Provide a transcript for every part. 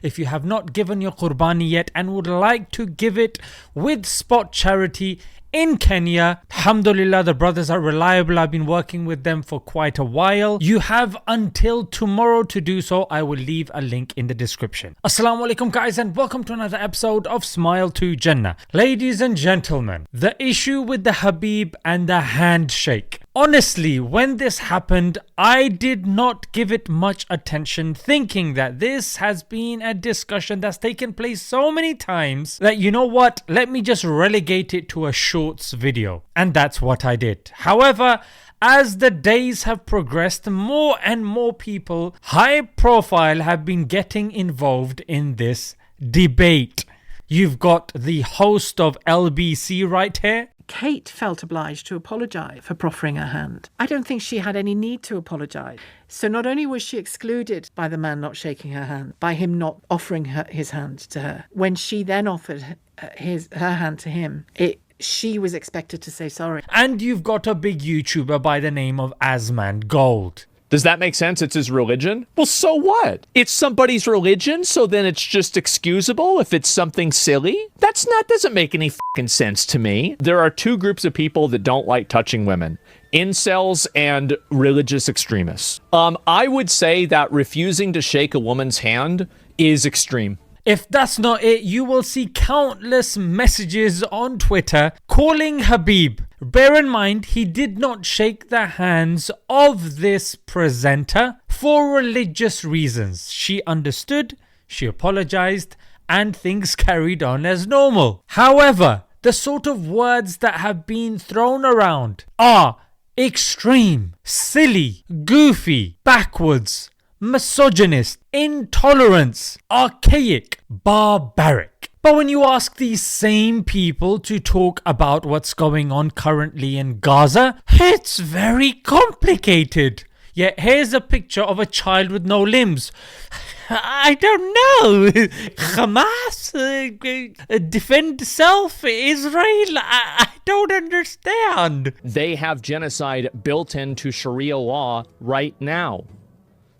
If you have not given your qurbani yet and would like to give it with Spot Charity in Kenya, alhamdulillah, the brothers are reliable. I've been working with them for quite a while. You have until tomorrow to do so. I will leave a link in the description. Assalamu alaikum guys, and welcome to another episode of Smile to Jannah. Ladies and gentlemen, the issue with the Khabib and the handshake. Honestly, when this happened, I did not give it much attention, thinking that this has been a discussion that's taken place so many times that, you know what, let me just relegate it to a shorts video. And that's what I did. However, as the days have progressed, more and more people, high profile, have been getting involved in this debate. You've got the host of LBC right here. Kate felt obliged to apologise for proffering her hand. I don't think she had any need to apologise. So not only was she excluded by the man not shaking her hand, by him not offering his hand to her, when she then offered her hand to him, she was expected to say sorry. And you've got a big YouTuber by the name of Asman Gold. Does that make sense? It's his religion? Well, so what? It's somebody's religion, so then it's just excusable if it's something silly? That doesn't make any fucking sense to me. There are two groups of people that don't like touching women. Incels and religious extremists. I would say that refusing to shake a woman's hand is extreme. If that's not it, you will see countless messages on Twitter calling Khabib. Bear in mind, he did not shake the hands of this presenter for religious reasons. She understood, she apologized, and things carried on as normal. However, the sort of words that have been thrown around are extreme, silly, goofy, backwards, misogynist, intolerance, archaic, barbaric. But when you ask these same people to talk about what's going on currently in Gaza, it's very complicated. Yet here's a picture of a child with no limbs. I don't know. Hamas, defend self, Israel. I don't understand. They have genocide built into Sharia law right now.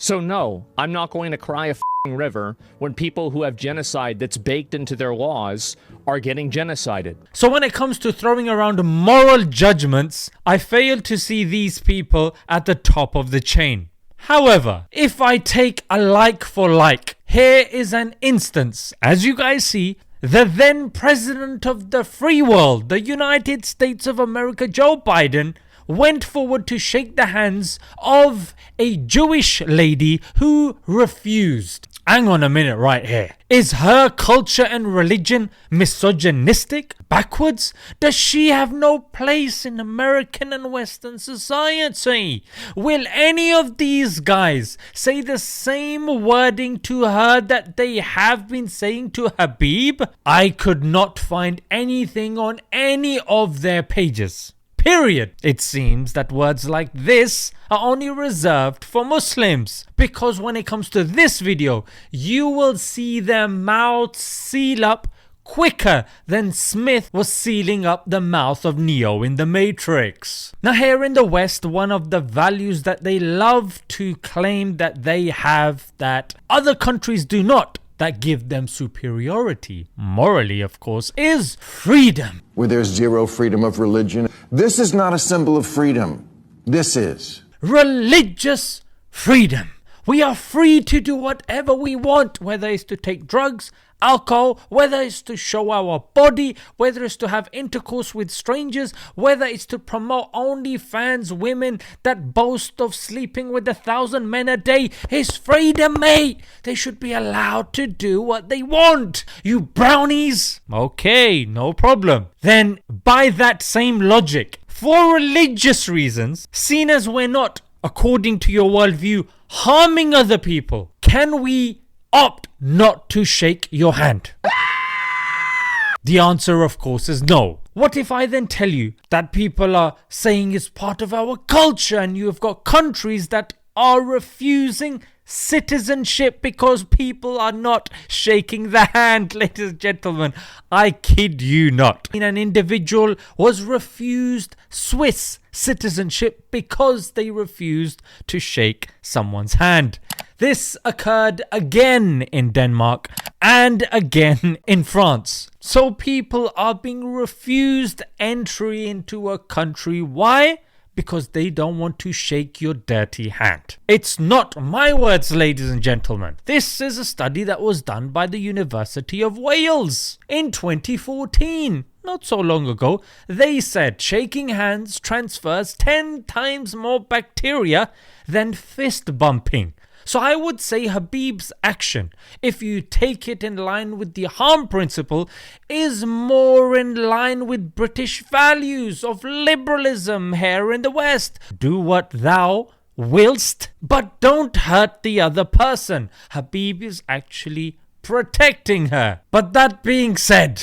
So no, I'm not going to cry a river when people who have genocide that's baked into their laws are getting genocided. So when it comes to throwing around moral judgments, I fail to see these people at the top of the chain. However, if I take a like for like, here is an instance. As you guys see, the then president of the free world, the United States of America, Joe Biden, went forward to shake the hands of a Jewish lady who refused. Hang on a minute right here. Is her culture and religion misogynistic? Backwards? Does she have no place in American and Western society? Will any of these guys say the same wording to her that they have been saying to Khabib? I could not find anything on any of their pages. Period. It seems that words like this are only reserved for Muslims, because when it comes to this video, you will see their mouths seal up quicker than Smith was sealing up the mouth of Neo in the Matrix. Now here in the West, one of the values that they love to claim that they have that other countries do not, that give them superiority, morally of course, is freedom. Where there's zero freedom of religion. This is not a symbol of freedom. This is religious freedom. We are free to do whatever we want, whether it's to take drugs, alcohol, whether it's to show our body, whether it's to have intercourse with strangers, whether it's to promote OnlyFans women that boast of sleeping with 1,000 men a day. It's freedom, mate. They should be allowed to do what they want. You brownies? Okay, no problem. Then by that same logic, for religious reasons, seeing as we're not, according to your worldview, harming other people, can we opt not to shake your hand? The answer, of course, is no. What if I then tell you that people are saying it's part of our culture, and you have got countries that are refusing citizenship because people are not shaking the hand? Ladies and gentlemen, I kid you not. An individual was refused Swiss citizenship because they refused to shake someone's hand. This occurred again in Denmark and again in France. So people are being refused entry into a country. Why? Because they don't want to shake your dirty hand. It's not my words, ladies and gentlemen. This is a study that was done by the University of Wales in 2014. Not so long ago. They said shaking hands transfers 10 times more bacteria than fist bumping. So I would say Khabib's action, if you take it in line with the harm principle, is more in line with British values of liberalism here in the West. Do what thou willst, but don't hurt the other person. Khabib is actually protecting her. But that being said,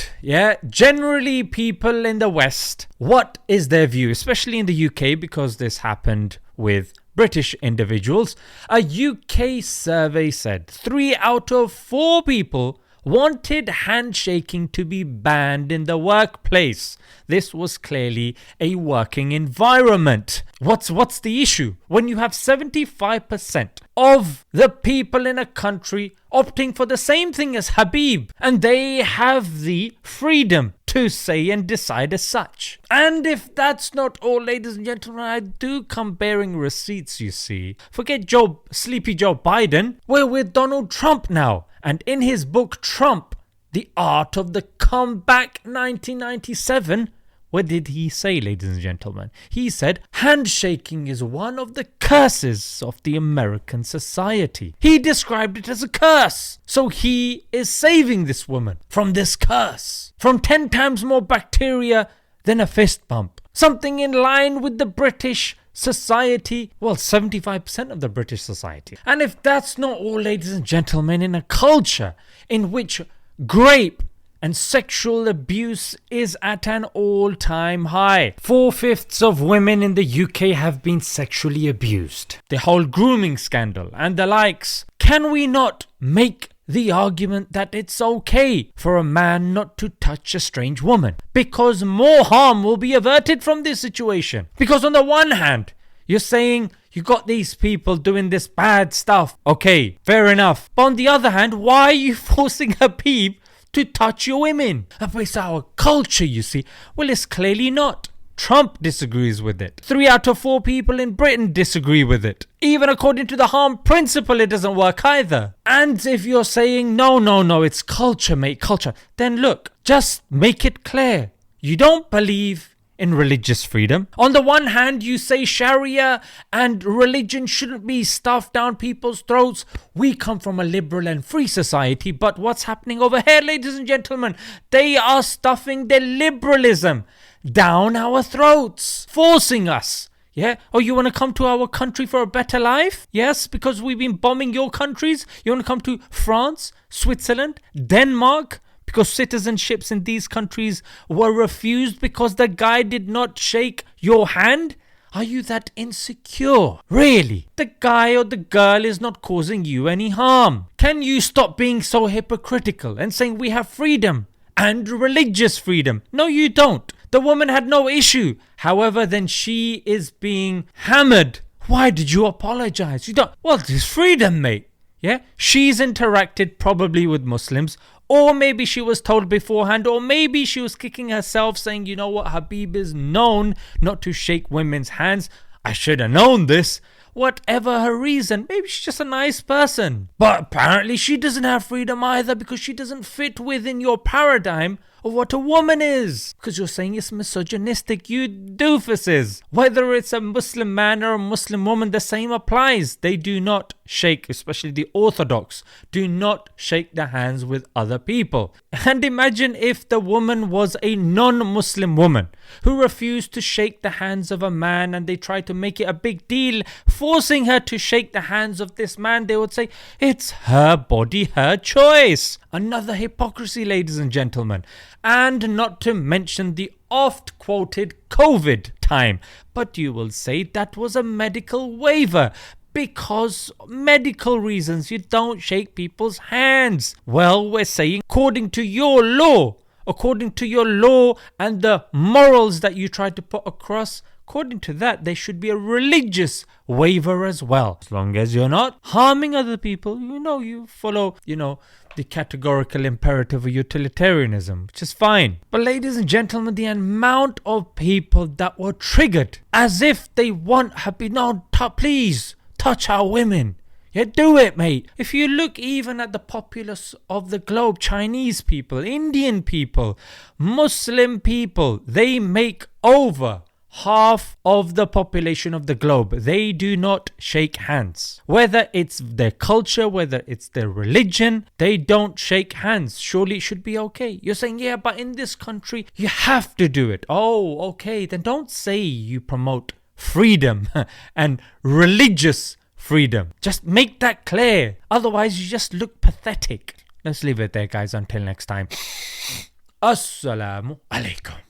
generally people in the West, what is their view, especially in the UK, because this happened with British individuals? A UK survey said 3 out of 4 people wanted handshaking to be banned in the workplace. This was clearly a working environment. What's the issue? When you have 75% of the people in a country opting for the same thing as Khabib, and they have the freedom to say and decide as such. And if that's not all, ladies and gentlemen, I do come bearing receipts, you see. Forget Sleepy Joe Biden. We're with Donald Trump now. And in his book, Trump, The Art of the Comeback 1997, what did he say, ladies and gentlemen? He said, handshaking is one of the curses of the American society. He described it as a curse. So he is saving this woman from this curse, from 10 times more bacteria than a fist bump. Something in line with the British society, well, 75% of the British society. And if that's not all, ladies and gentlemen, in a culture in which grape and sexual abuse is at an all-time high. 4/5 of women in the UK have been sexually abused. The whole grooming scandal and the likes. Can we not make the argument that it's okay for a man not to touch a strange woman? Because more harm will be averted from this situation. Because on the one hand, you're saying you got these people doing this bad stuff. Okay, fair enough. But on the other hand, why are you forcing Khabib to touch your women? It's our culture, you see. Well, it's clearly not. Trump disagrees with it. 3 out of 4 people in Britain disagree with it. Even according to the harm principle, it doesn't work either. And if you're saying, no, it's culture, mate, culture, then look, just make it clear. You don't believe in religious freedom. On the one hand, you say Sharia and religion shouldn't be stuffed down people's throats. We come from a liberal and free society, but what's happening over here, ladies and gentlemen? They are stuffing their liberalism down our throats, forcing us. Oh, you want to come to our country for a better life? Yes, because we've been bombing your countries. You want to come to France, Switzerland, Denmark? Because citizenships in these countries were refused because the guy did not shake your hand? Are you that insecure? Really? The guy or the girl is not causing you any harm. Can you stop being so hypocritical and saying we have freedom and religious freedom? No, you don't. The woman had no issue. However, then she is being hammered. Why did you apologize? You don't. Well, there's freedom, mate. She's interacted probably with Muslims. Or maybe she was told beforehand, or maybe she was kicking herself saying, you know what, Khabib is known not to shake women's hands. I should have known this. Whatever her reason, maybe she's just a nice person. But apparently she doesn't have freedom either because she doesn't fit within your paradigm of what a woman is. Because you're saying it's misogynistic, you doofuses. Whether it's a Muslim man or a Muslim woman, the same applies. They do not shake, especially the Orthodox, do not shake their hands with other people. And imagine if the woman was a non-Muslim woman who refused to shake the hands of a man, and they tried to make it a big deal, forcing her to shake the hands of this man. They would say, it's her body, her choice. Another hypocrisy, ladies and gentlemen. And not to mention the oft quoted COVID time. But you will say that was a medical waiver. Because medical reasons, you don't shake people's hands. Well, we're saying according to your law and the morals that you try to put across, according to that, there should be a religious waiver as well. As long as you're not harming other people, you follow, the categorical imperative of utilitarianism, which is fine. But ladies and gentlemen, the amount of people that were triggered as if they want happy, no, please touch our women. Yeah, do it, mate. If you look even at the populace of the globe, Chinese people, Indian people, Muslim people, they make over half of the population of the globe. They do not shake hands. Whether it's their culture, whether it's their religion, they don't shake hands. Surely it should be okay. You're saying, yeah, but in this country, you have to do it. Oh, okay. Then don't say you promote freedom and religious freedom. Just make that clear. Otherwise, you just look pathetic. Let's leave it there, guys. Until next time. Assalamu alaikum.